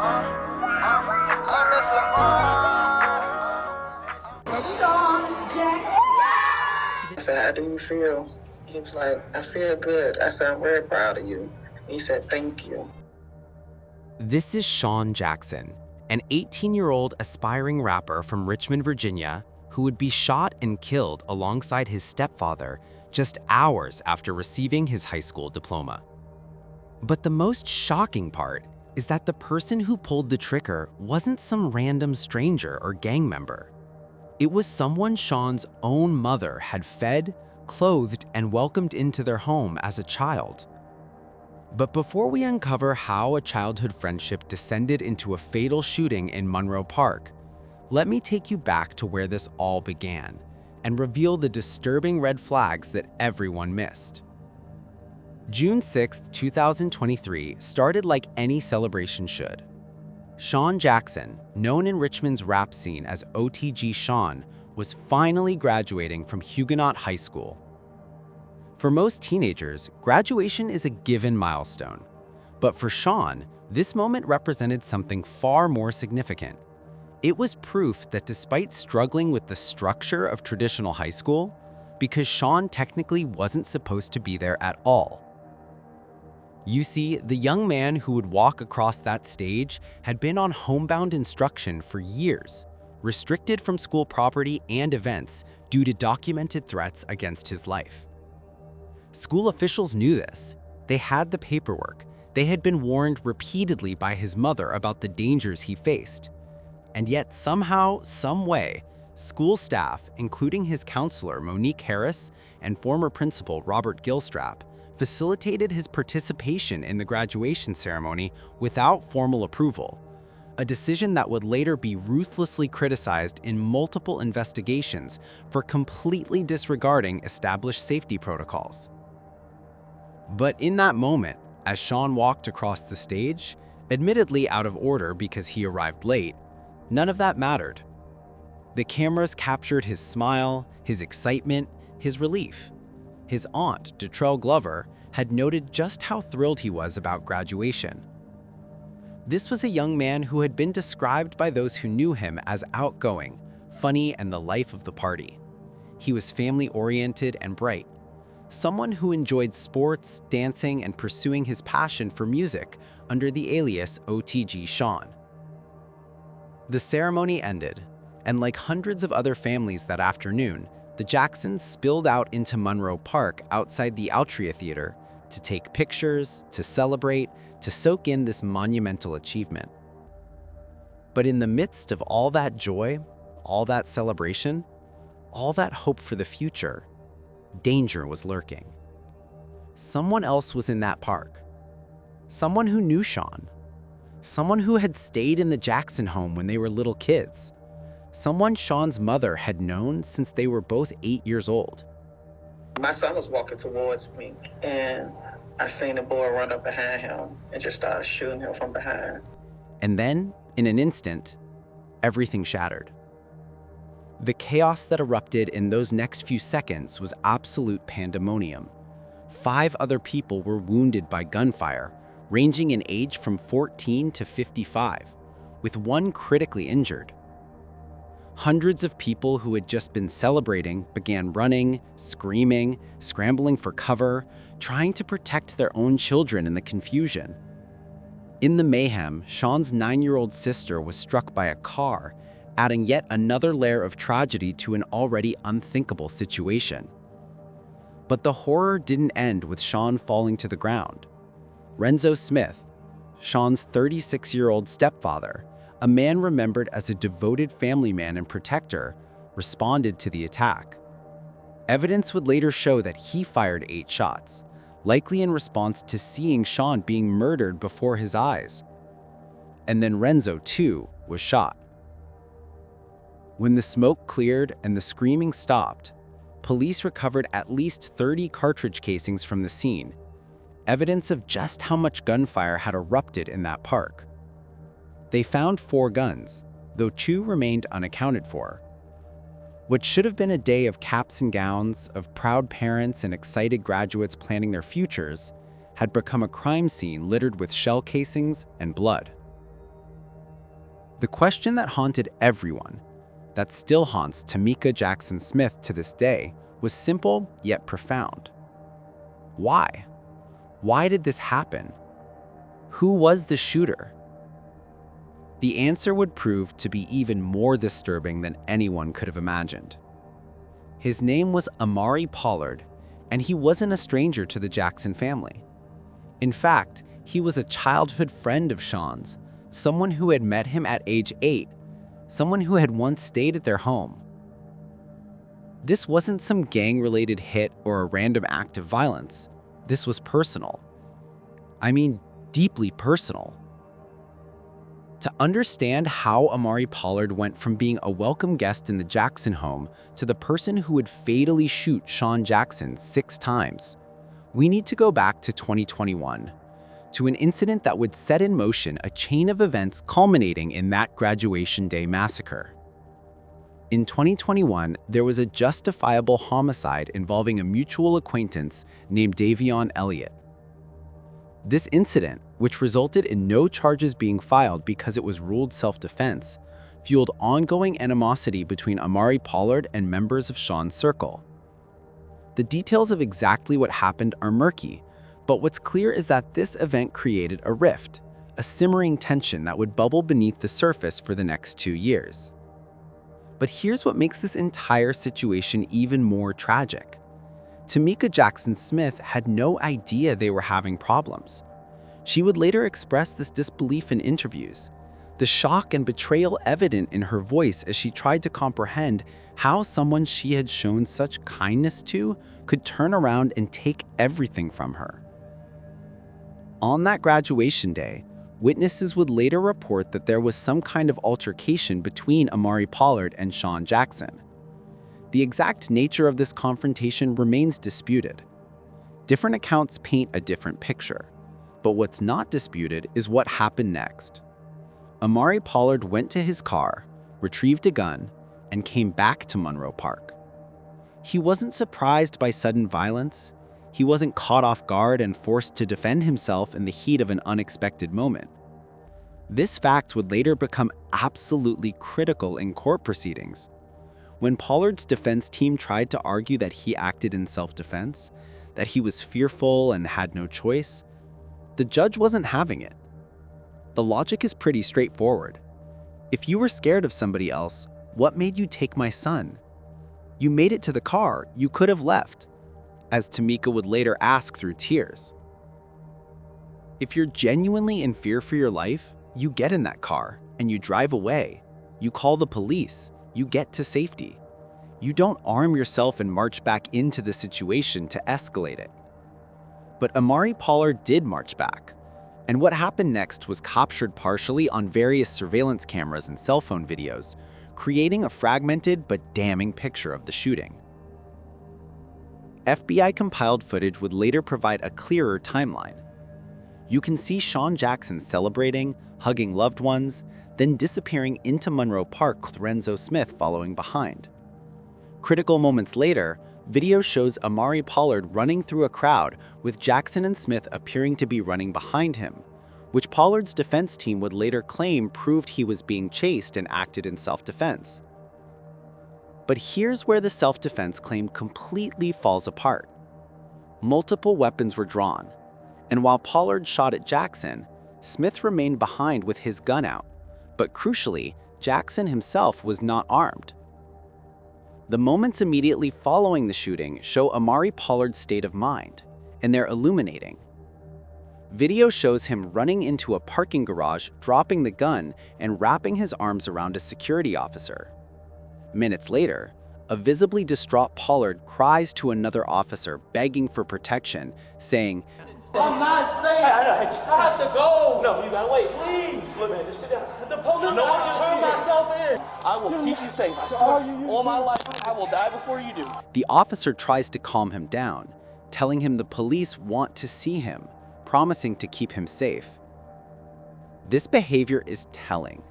I said, how do you feel? He was like, I feel good. I said, I'm very proud of you. He said, thank you. This is Sean Jackson, an 18-year-old aspiring rapper from Richmond, Virginia, who would be shot and killed alongside his stepfather just hours after receiving his high school diploma. But the most shocking part is that the person who pulled the trigger wasn't some random stranger or gang member. It was someone Sean's own mother had fed, clothed, and welcomed into their home as a child. But before we uncover how a childhood friendship descended into a fatal shooting in Monroe Park, let me take you back to where this all began and reveal the disturbing red flags that everyone missed. June 6, 2023 started like any celebration should. Sean Jackson, known in Richmond's rap scene as OTG Sean, was finally graduating from Huguenot High School. For most teenagers, graduation is a given milestone. But for Sean, this moment represented something far more significant. It was proof that despite struggling with the structure of traditional high school, because Sean technically wasn't supposed to be there at all. You see, the young man who would walk across that stage had been on homebound instruction for years, restricted from school property and events due to documented threats against his life. School officials knew this. They had the paperwork. They had been warned repeatedly by his mother about the dangers he faced. And yet somehow, some way, school staff, including his counselor Monique Harris and former principal Robert Gilstrap, facilitated his participation in the graduation ceremony without formal approval, a decision that would later be ruthlessly criticized in multiple investigations for completely disregarding established safety protocols. But in that moment, as Sean walked across the stage, admittedly out of order because he arrived late, none of that mattered. The cameras captured his smile, his excitement, his relief. His aunt, Detrell Glover, had noted just how thrilled he was about graduation. This was a young man who had been described by those who knew him as outgoing, funny, and the life of the party. He was family-oriented and bright, someone who enjoyed sports, dancing, and pursuing his passion for music under the alias OTG Sean. The ceremony ended, and like hundreds of other families that afternoon, the Jacksons spilled out into Monroe Park outside the Altria Theater to take pictures, to celebrate, to soak in this monumental achievement. But in the midst of all that joy, all that celebration, all that hope for the future, danger was lurking. Someone else was in that park. Someone who knew Sean. Someone who had stayed in the Jackson home when they were little kids. Someone Sean's mother had known since they were both 8 years old. My son was walking towards me, and I seen a boy run up behind him and just started shooting him from behind. And then, in an instant, everything shattered. The chaos that erupted in those next few seconds was absolute pandemonium. 5 other people were wounded by gunfire, ranging in age from 14 to 55, with one critically injured. Hundreds of people who had just been celebrating began running, screaming, scrambling for cover, trying to protect their own children in the confusion. In the mayhem, Sean's 9-year-old sister was struck by a car, adding yet another layer of tragedy to an already unthinkable situation. But the horror didn't end with Sean falling to the ground. Renzo Smith, Sean's 36-year-old stepfather, a man remembered as a devoted family man and protector, responded to the attack. Evidence would later show that he fired 8 shots, likely in response to seeing Sean being murdered before his eyes. And then Renzo, too, was shot. When the smoke cleared and the screaming stopped, police recovered at least 30 cartridge casings from the scene, evidence of just how much gunfire had erupted in that park. They found 4 guns, though 2 remained unaccounted for. What should have been a day of caps and gowns, of proud parents and excited graduates planning their futures, had become a crime scene littered with shell casings and blood. The question that haunted everyone, that still haunts Tamika Jackson Smith to this day, was simple yet profound. Why? Why did this happen? Who was the shooter? The answer would prove to be even more disturbing than anyone could have imagined. His name was Amari Pollard, and he wasn't a stranger to the Jackson family. In fact, he was a childhood friend of Sean's, someone who had met him at age 8, someone who had once stayed at their home. This wasn't some gang-related hit or a random act of violence. This was personal. I mean, deeply personal. To understand how Amari Pollard went from being a welcome guest in the Jackson home to the person who would fatally shoot Sean Jackson 6 times, we need to go back to 2021, to an incident that would set in motion a chain of events culminating in that graduation day massacre. In 2021, there was a justifiable homicide involving a mutual acquaintance named Davion Elliott. This incident, which resulted in no charges being filed because it was ruled self-defense, fueled ongoing animosity between Amari Pollard and members of Sean's circle. The details of exactly what happened are murky, but what's clear is that this event created a rift, a simmering tension that would bubble beneath the surface for the next 2 years. But here's what makes this entire situation even more tragic. Tamika Jackson Smith had no idea they were having problems. She would later express this disbelief in interviews, the shock and betrayal evident in her voice as she tried to comprehend how someone she had shown such kindness to could turn around and take everything from her. On that graduation day, witnesses would later report that there was some kind of altercation between Amari Pollard and Sean Jackson. The exact nature of this confrontation remains disputed. Different accounts paint a different picture, but what's not disputed is what happened next. Amari Pollard went to his car, retrieved a gun, and came back to Monroe Park. He wasn't surprised by sudden violence. He wasn't caught off guard and forced to defend himself in the heat of an unexpected moment. This fact would later become absolutely critical in court proceedings. When Pollard's defense team tried to argue that he acted in self-defense, that he was fearful and had no choice, the judge wasn't having it. The logic is pretty straightforward. If you were scared of somebody else, what made you take my son? You made it to the car, you could have left, as Tamika would later ask through tears. If you're genuinely in fear for your life, you get in that car and you drive away. You call the police. You get to safety. You don't arm yourself and march back into the situation to escalate it. But Amari Pollard did march back, and what happened next was captured partially on various surveillance cameras and cell phone videos, creating a fragmented but damning picture of the shooting. FBI-compiled footage would later provide a clearer timeline. You can see Sean Jackson celebrating, hugging loved ones, then disappearing into Monroe Park with Renzo Smith following behind. Critical moments later, video shows Amari Pollard running through a crowd with Jackson and Smith appearing to be running behind him, which Pollard's defense team would later claim proved he was being chased and acted in self-defense. But here's where the self-defense claim completely falls apart. Multiple weapons were drawn, and while Pollard shot at Jackson, Smith remained behind with his gun out. But crucially, Jackson himself was not armed. The moments immediately following the shooting show Amari Pollard's state of mind, and they're illuminating. Video shows him running into a parking garage, dropping the gun, and wrapping his arms around a security officer. Minutes later, a visibly distraught Pollard cries to another officer, begging for protection, saying, I'm not saying I have to go. No, you gotta wait. Please. Look, man, just sit down. The police, no one can turn myself in. I will keep you safe. I swear. All my life, I will die before you do. The officer tries to calm him down, telling him the police want to see him, promising to keep him safe. This behavior is telling.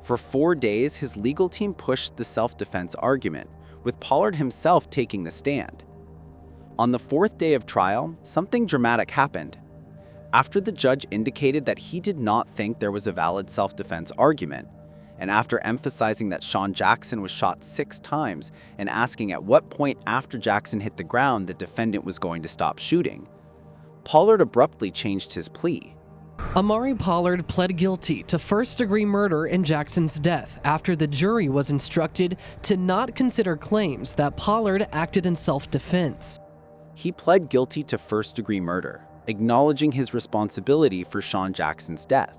For 4 days, his legal team pushed the self-defense argument, with Pollard himself taking the stand. On the 4th day of trial, something dramatic happened. After the judge indicated that he did not think there was a valid self-defense argument, and after emphasizing that Sean Jackson was shot 6 times and asking at what point after Jackson hit the ground the defendant was going to stop shooting, Pollard abruptly changed his plea. Amari Pollard pled guilty to first-degree murder in Jackson's death after the jury was instructed to not consider claims that Pollard acted in self-defense. He pled guilty to first-degree murder, acknowledging his responsibility for Sean Jackson's death.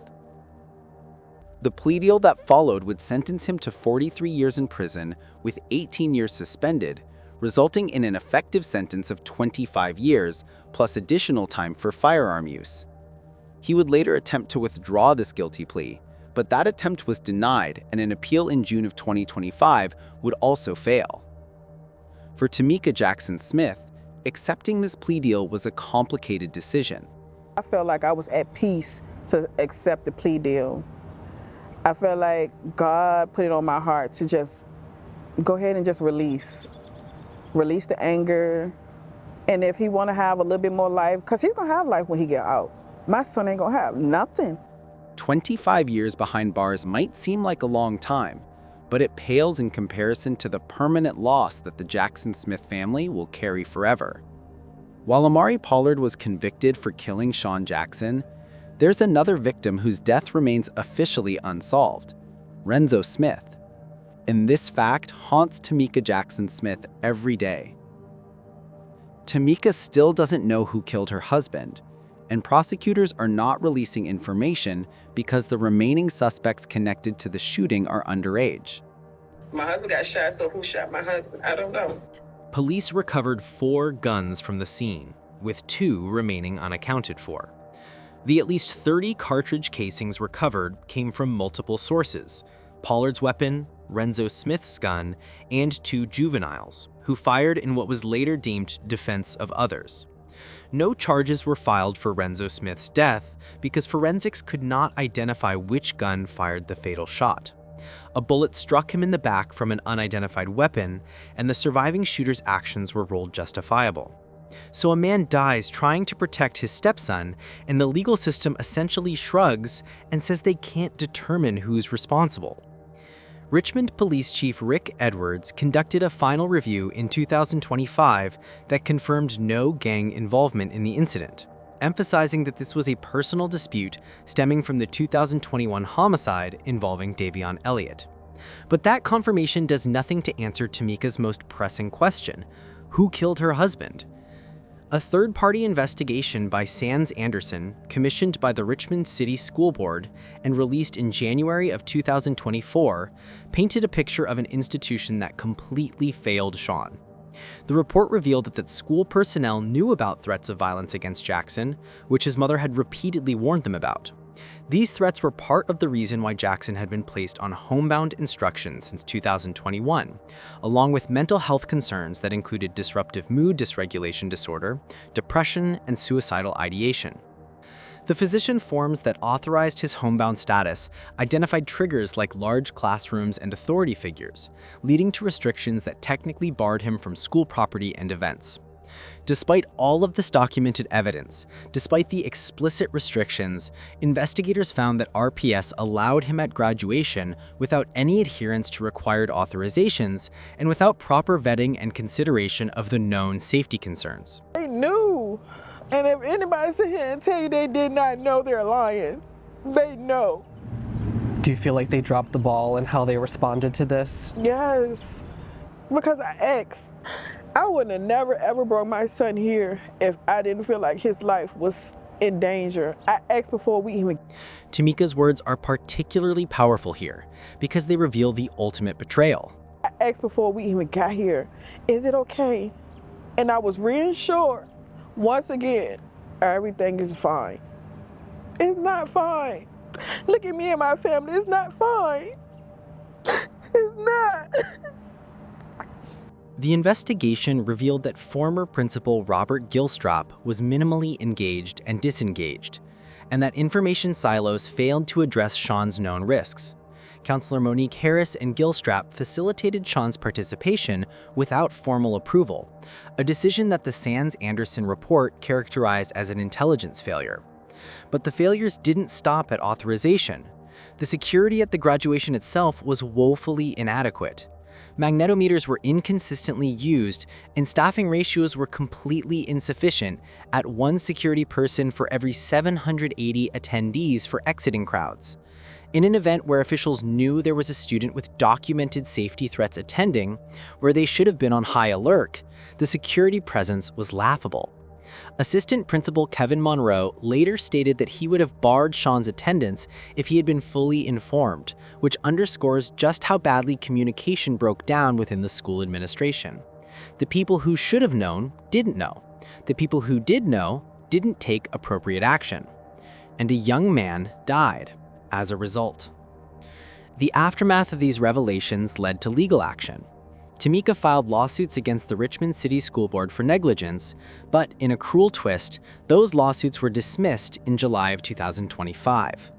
The plea deal that followed would sentence him to 43 years in prison with 18 years suspended, resulting in an effective sentence of 25 years plus additional time for firearm use. He would later attempt to withdraw this guilty plea, but that attempt was denied and an appeal in June of 2025 would also fail. For Tamika Jackson Smith, accepting this plea deal was a complicated decision. I felt like I was at peace to accept the plea deal. I felt like God put it on my heart to just go ahead and just release the anger. And if he want to have a little bit more life, because he's going to have life when he get out. My son ain't going to have nothing. 25 years behind bars might seem like a long time, but it pales in comparison to the permanent loss that the Jackson Smith family will carry forever. While Amari Pollard was convicted for killing Sean Jackson, there's another victim whose death remains officially unsolved, Renzo Smith. And this fact haunts Tamika Jackson Smith every day. Tamika still doesn't know who killed her husband, and prosecutors are not releasing information because the remaining suspects connected to the shooting are underage. My husband got shot, so who shot my husband? I don't know. Police recovered 4 guns from the scene, with 2 remaining unaccounted for. The at least 30 cartridge casings recovered came from multiple sources: Pollard's weapon, Renzo Smith's gun, and 2 juveniles, who fired in what was later deemed defense of others. No charges were filed for Renzo Smith's death because forensics could not identify which gun fired the fatal shot. A bullet struck him in the back from an unidentified weapon, and the surviving shooter's actions were ruled justifiable. So a man dies trying to protect his stepson, and the legal system essentially shrugs and says they can't determine who's responsible. Richmond Police Chief Rick Edwards conducted a final review in 2025 that confirmed no gang involvement in the incident, emphasizing that this was a personal dispute stemming from the 2021 homicide involving Davion Elliott. But that confirmation does nothing to answer Tamika's most pressing question: who killed her husband? A third-party investigation by Sands Anderson, commissioned by the Richmond City School Board and released in January of 2024, painted a picture of an institution that completely failed Sean. The report revealed that school personnel knew about threats of violence against Jackson, which his mother had repeatedly warned them about. These threats were part of the reason why Jackson had been placed on homebound instruction since 2021, along with mental health concerns that included disruptive mood dysregulation disorder, depression, and suicidal ideation. The physician forms that authorized his homebound status identified triggers like large classrooms and authority figures, leading to restrictions that technically barred him from school property and events. Despite all of this documented evidence, despite the explicit restrictions, investigators found that RPS allowed him at graduation without any adherence to required authorizations and without proper vetting and consideration of the known safety concerns. They knew. And if anybody sit here and tell you they did not know, they're lying. They know. Do you feel like they dropped the ball in how they responded to this? Yes. Because I asked. I wouldn't have never ever brought my son here if I didn't feel like his life was in danger. I asked before we even... Tamika's words are particularly powerful here because they reveal the ultimate betrayal. I asked before we even got here, is it okay? And I was reassured, once again, everything is fine. It's not fine. Look at me and my family, it's not fine. It's not. The investigation revealed that former principal Robert Gilstrap was minimally engaged and disengaged, and that information silos failed to address Sean's known risks. Counselor Monique Harris and Gilstrap facilitated Sean's participation without formal approval, a decision that the Sands Anderson report characterized as an intelligence failure. But the failures didn't stop at authorization. The security at the graduation itself was woefully inadequate. Magnetometers were inconsistently used, and staffing ratios were completely insufficient at one security person for every 780 attendees for exiting crowds. In an event where officials knew there was a student with documented safety threats attending, where they should have been on high alert, the security presence was laughable. Assistant Principal Kevin Monroe later stated that he would have barred Sean's attendance if he had been fully informed, which underscores just how badly communication broke down within the school administration. The people who should have known didn't know. The people who did know didn't take appropriate action. And a young man died as a result. The aftermath of these revelations led to legal action. Tamika filed lawsuits against the Richmond City School Board for negligence, but in a cruel twist, those lawsuits were dismissed in July of 2025.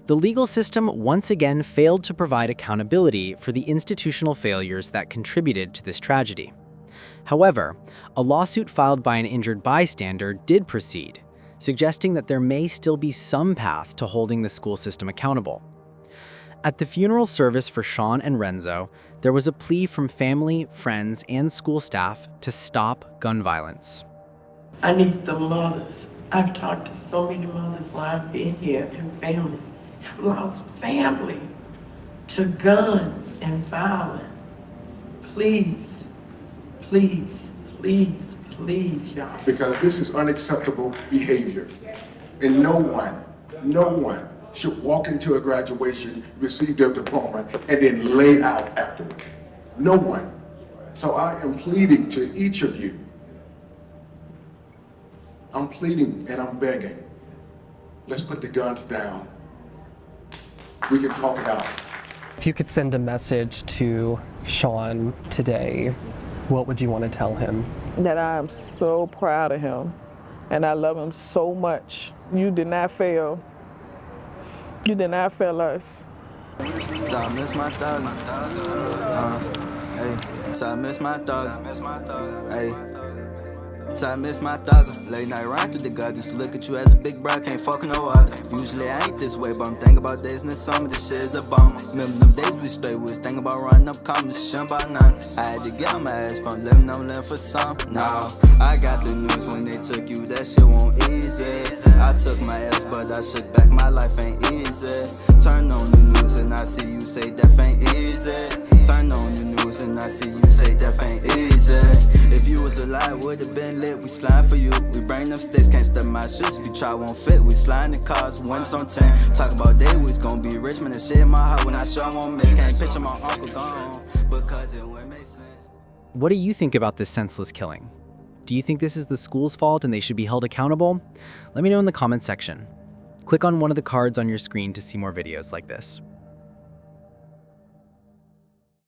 The legal system once again failed to provide accountability for the institutional failures that contributed to this tragedy. However, a lawsuit filed by an injured bystander did proceed, suggesting that there may still be some path to holding the school system accountable. At the funeral service for Sean and Renzo, there was a plea from family, friends, and school staff to stop gun violence. I need the mothers. I've talked to so many mothers while I've been here, and families have lost family to guns and violence. Please, please, please, please, y'all. Because this is unacceptable behavior. And no one should walk into a graduation, receive their diploma, and then lay out afterward. No one. So I am pleading to each of you. I'm pleading and I'm begging. Let's put the guns down. We can talk it out. If you could send a message to Sean today, what would you want to tell him? That I am so proud of him and I love him so much. You did not fail. You did not fail us. So I miss my thug. Hey. So I miss my thug. Hey. So I miss my thug. Late night ride through the gut. Used to look at you as a big bro, can't fuck no other. Usually I ain't this way, but I'm thinking about days in the summer. This shit is a bum. Remember them days we straight, we was thinking about running up, coming to shit about none. I had to get on my ass from living, I'm living for some. No, I got the news when they took you, that shit won't easy. I took my ass, but I shook back, my life ain't easy. Turn on the news and I see you say death ain't easy. Turn on the news and I see you say death ain't easy. If you was alive, would've been lit, we slide for you. We bring them sticks, can't step my shoes. If you try, won't fit, we slide in the cars, when it's on 10. Talk about day, we gonna be Richmond and shit in my heart when I show I won't miss. Can't picture my uncle gone, because it wouldn't make sense. What do you think about this senseless killing? Do you think this is the school's fault and they should be held accountable? Let me know in the comments section. Click on one of the cards on your screen to see more videos like this.